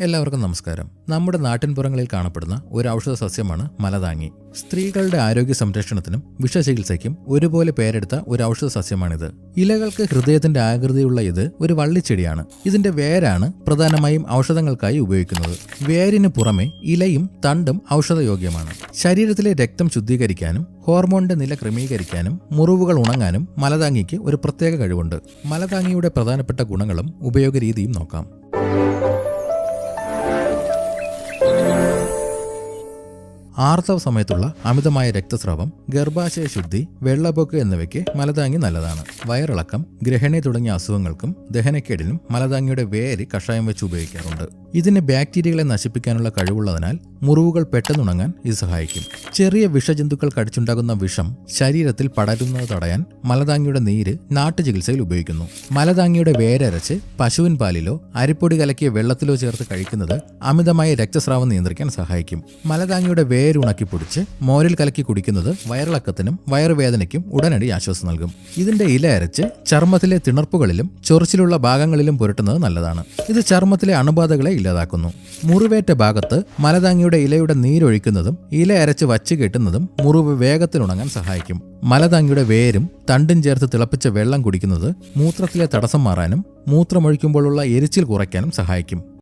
എല്ലാവർക്കും നമസ്കാരം. നമ്മുടെ നാട്ടിൻപുറങ്ങളിൽ കാണപ്പെടുന്ന ഒരു ഔഷധ സസ്യമാണ് മലതാങ്ങി. സ്ത്രീകളുടെ ആരോഗ്യ സംരക്ഷണത്തിനും വിഷചികിത്സയ്ക്കും ഒരുപോലെ പേരെടുത്ത ഒരു ഔഷധ സസ്യമാണിത്. ഇലകൾക്ക് ഹൃദയത്തിന്റെ ആകൃതിയുള്ള ഇത് ഒരു വള്ളിച്ചെടിയാണ്. ഇതിന്റെ വേരാണ് പ്രധാനമായും ഔഷധങ്ങൾക്കായി ഉപയോഗിക്കുന്നത്. വേരിന് പുറമെ ഇലയും തണ്ടും ഔഷധയോഗ്യമാണ്. ശരീരത്തിലെ രക്തം ശുദ്ധീകരിക്കാനും ഹോർമോണിന്റെ നില ക്രമീകരിക്കാനും മുറിവുകൾ ഉണങ്ങാനും മലതാങ്ങിക്ക് ഒരു പ്രത്യേക കഴിവുണ്ട്. മലതാങ്ങിയുടെ പ്രധാനപ്പെട്ട ഗുണങ്ങളും ഉപയോഗരീതിയും നോക്കാം. ആർത്തവ സമയത്തുള്ള അമിതമായ രക്തസ്രാവം, ഗർഭാശയ ശുദ്ധി, വെള്ളപ്പൊക്ക് എന്നിവയ്ക്ക് മലതാങ്ങി നല്ലതാണ്. വയറിളക്കം, ഗ്രഹണി തുടങ്ങിയ അസുഖങ്ങൾക്കും ദഹനക്കേടിനും മലതാങ്ങിയുടെ വേര് കഷായം വെച്ച് ഉപയോഗിക്കാറുണ്ട്. ഇതിന് ബാക്ടീരിയകളെ നശിപ്പിക്കാനുള്ള കഴിവുള്ളതിനാൽ മുറിവുകൾ പെട്ടെന്നുണങ്ങാൻ ഇത് സഹായിക്കും. ചെറിയ വിഷജന്തുക്കൾ കടിച്ചുണ്ടാകുന്ന വിഷം ശരീരത്തിൽ പടരുന്നത് തടയാൻ മലതാങ്ങിയുടെ നീര് നാട്ടുചികിത്സയിൽ ഉപയോഗിക്കുന്നു. മലതാങ്ങിയുടെ വേരരച്ച് പശുവിൻ പാലിലോ അരിപ്പൊടി കലക്കിയ വെള്ളത്തിലോ ചേർത്ത് കഴിക്കുന്നത് അമിതമായ രക്തസ്രാവം നിയന്ത്രിക്കാൻ സഹായിക്കും. മലതാങ്ങിയുടെ വേരുണക്കി പൊടിച്ച് മോരിൽ കലക്കി കുടിക്കുന്നത് വയറിളക്കത്തിനും വയറുവേദനയ്ക്കും ഉടനടി ആശ്വാസം നൽകും. ഇതിന്റെ ഇല അരച്ച് ചർമ്മത്തിലെ തിണർപ്പുകളിലും ചൊറിച്ചിലുള്ള ഭാഗങ്ങളിലും പുരട്ടുന്നത് നല്ലതാണ്. ഇത് ചർമ്മത്തിലെ അണുബാധകളെ ഇല്ലാതാക്കുന്നു. മുറിവേറ്റ ഭാഗത്ത് മലതാങ്ങിയുടെ ഇലയുടെ നീരൊഴിക്കുന്നതും ഇല അരച്ച് വച്ച് കെട്ടുന്നതും മുറിവ് വേഗത്തിൽ ഉണങ്ങാൻ സഹായിക്കും. മലതാങ്ങിയുടെ വേരും തണ്ടും ചേർത്ത് തിളപ്പിച്ച വെള്ളം കുടിക്കുന്നത് മൂത്രത്തിലെ തടസ്സം മാറാനും മൂത്രമൊഴിക്കുമ്പോഴുള്ള എരിച്ചിൽ കുറയ്ക്കാനും സഹായിക്കും.